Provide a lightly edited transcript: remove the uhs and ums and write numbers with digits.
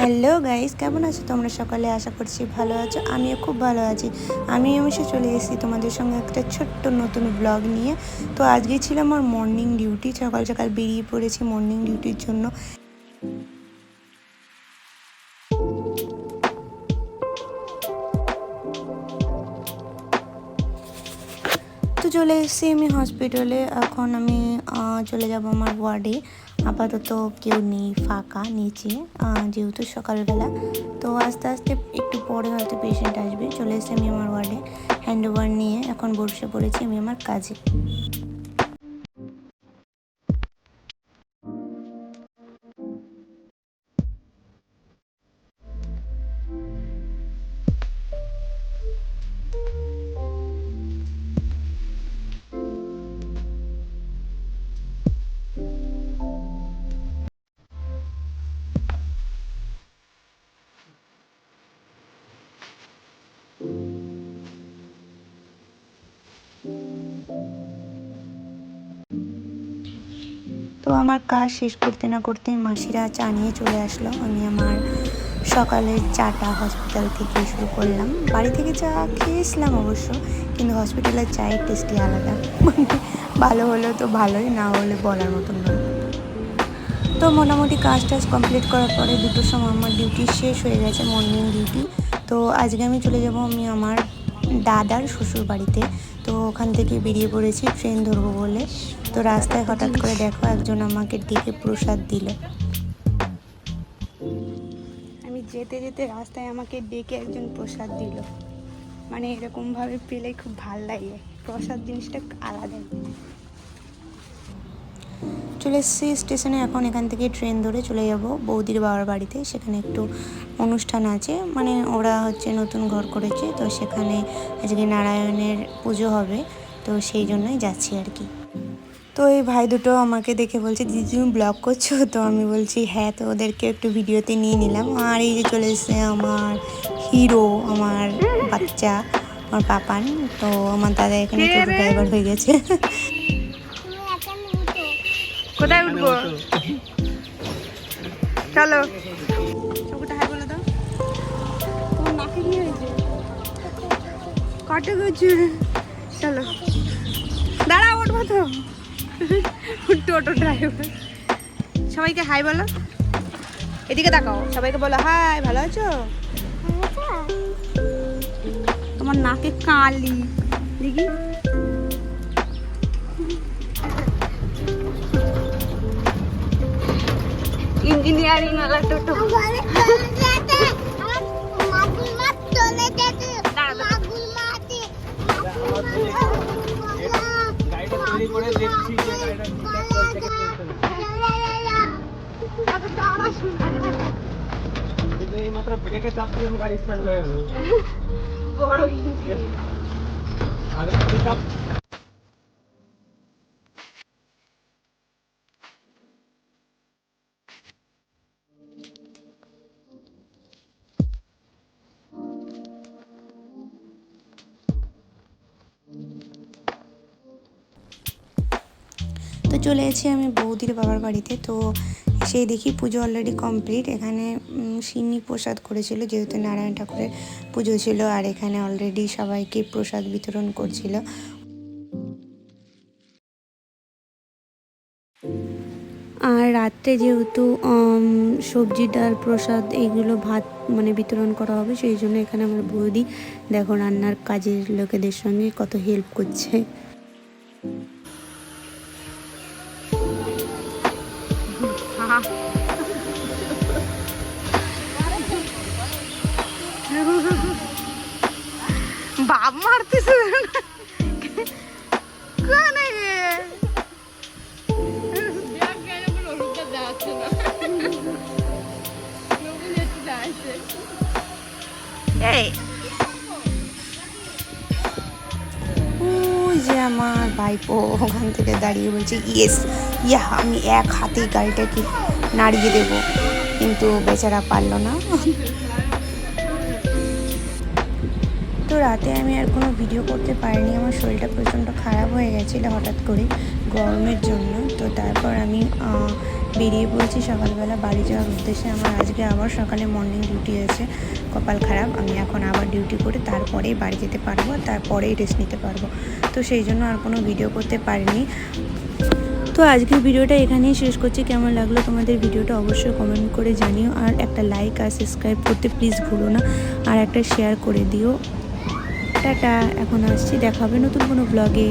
Hello guys, কেমন আছো তোমরা? সকালে আশা করছি ভালো আছো। আমিও খুব ভালো আছি। আমি এসে চলে এসেছি তোমাদের সঙ্গে একটা ছোট্ট নতুন ব্লগ নিয়ে। তো আজকে ছিল আমার মর্নিং ডিউটি। সকাল সকাল বেরিয়ে পড়েছি মর্নিং ডিউটির জন্য। তো চলে এসেছি আমি হসপিটালে। এখন আমি চলে যাব আমার ওয়ার্ডে। আপাতত কেউ নেই, ফাঁকা নিচে, যেহেতু সকালবেলা। তো আস্তে আস্তে একটু পরে হয়তো পেশেন্ট আসবে। চলে এসেছি আমি আমার ওয়ার্ডে হ্যান্ড ওভার নিয়ে। এখন বসে পড়েছি আমি আমার কাজে। তো আমার কাজ শেষ করতে না করতে মাসিরা চা নিয়ে চলে আসলো। আমি আমার সকালের চাটা হসপিটাল থেকে শুরু করলাম। বাড়ি থেকে চা খেয়েছিলাম অবশ্য, কিন্তু হসপিটালের চায়ের টেস্টই আলাদা। মানে ভালো হলেও তো ভালোই, না হলে বলার মতন নয়। তো মোটামুটি কাজ টাজ কমপ্লিট করার পরে 2টোর সময় আমার ডিউটি শেষ হয়ে গেছে, মর্নিং ডিউটি। তো আজকে আমি চলে যাব আমি আমার দাদার শ্বশুর বাড়িতে। তো ওখান থেকে বেরিয়ে পড়েছি ট্রেন ধরবো বলে। তো রাস্তায় হঠাৎ করে দেখো একজন আমাকে ডেকে প্রসাদ দিল। আমি যেতে যেতে রাস্তায় আমাকে ডেকে একজন প্রসাদ দিল। মানে এরকমভাবে পেলে খুব ভাল লাগে। প্রসাদ জিনিসটা আলাদাই। চলে এসেছি স্টেশনে। এখন এখান থেকে ট্রেন ধরে চলে যাব বৌদির বাবার বাড়িতে। সেখানে একটু অনুষ্ঠান আছে, মানে ওরা নতুন ঘর করেছে, তো সেখানে আজকে নারায়ণের পুজো হবে। তো সেই জন্যই যাচ্ছি আর কি। তো এই ভাই দুটো আমাকে দেখে বলছে, দিদি তুমি ব্লগ করছো? তো আমি বলছি হ্যাঁ। তো ওদেরকে একটু ভিডিওতে নিয়ে নিলাম। আর এই যে চলে এসেছে আমার হিরো, আমার বাচ্চা, আমার পাপান। তো আমার দাদা এখানে টোটো ড্রাইভার হয়ে গেছে। কোথায় উঠবো? চলো। চোখটা হাই বলে দাও। তোমার নাকে কি হয়েছে? কাটে গেছে। চলো, দাঁড়া, উঠবো তো। টোটো ড্রাইভার। সবাইকে হাই বলো। এদিকে তাকাও, সবাইকে বলো হাই, ভালো আছো? তোমার নাকে কালি দেখি। ইঞ্জিনিয়ারিং वाला টোটো। তো চলে এসেছি আমি বৌদির বাবার বাড়িতে। তো সেই দেখি পুজো অলরেডি কমপ্লিট। এখানে সিন্নি প্রসাদ করেছিল, যেহেতু নারায়ণ ঠাকুরের পুজো ছিল। আর এখানে অলরেডি সবাইকে প্রসাদ বিতরণ করছিল। আর রাত্রে যেহেতু সবজি ডাল প্রসাদ এইগুলো ভাত মানে বিতরণ করা হবে, সেই জন্য এখানে আমার বৌদি দেখো রান্নার কাজের লোকেদের সঙ্গে কত হেল্প করছে। বাপ মারতেছে ওই যে আমার ভাইপো ওখান থেকে দাঁড়িয়ে বলছে ইয়েস, আমি এক হাতেই গাড়িটাকে নাড়িয়ে দেব, কিন্তু বেচারা পারলো না। তো রাতে আমি আর কোনো ভিডিও করতে পারিনি। আমার শরীরটা প্রচণ্ড খারাপ হয়ে গেছিলো হঠাৎ করে। গরমের জন্য। তো তারপর আমি বেরিয়ে পড়েছি সকালবেলা বাড়ি যাওয়ার উদ্দেশ্যে। আমার আজকে আবার সকালে মর্নিং ডিউটি আছে, কপাল খারাপ। আমি এখন আবার ডিউটি করে তারপরেই বাড়ি যেতে পারবো, তারপরেই রেস্ট নিতে পারবো। তো সেই জন্য আর কোনো ভিডিও করতে পারিনি। তো আজকের ভিডিওটা এখানেই শেষ করছি। কেমন লাগলো তোমাদের ভিডিওটা অবশ্যই কমেন্ট করে জানিও, আর একটা লাইক আর সাবস্ক্রাইব করতে প্লিজ ভুলো না, আর একটা শেয়ার করে দিও। টাটা, এখন আসছি, দেখা হবে নতুন কোনো ব্লগে।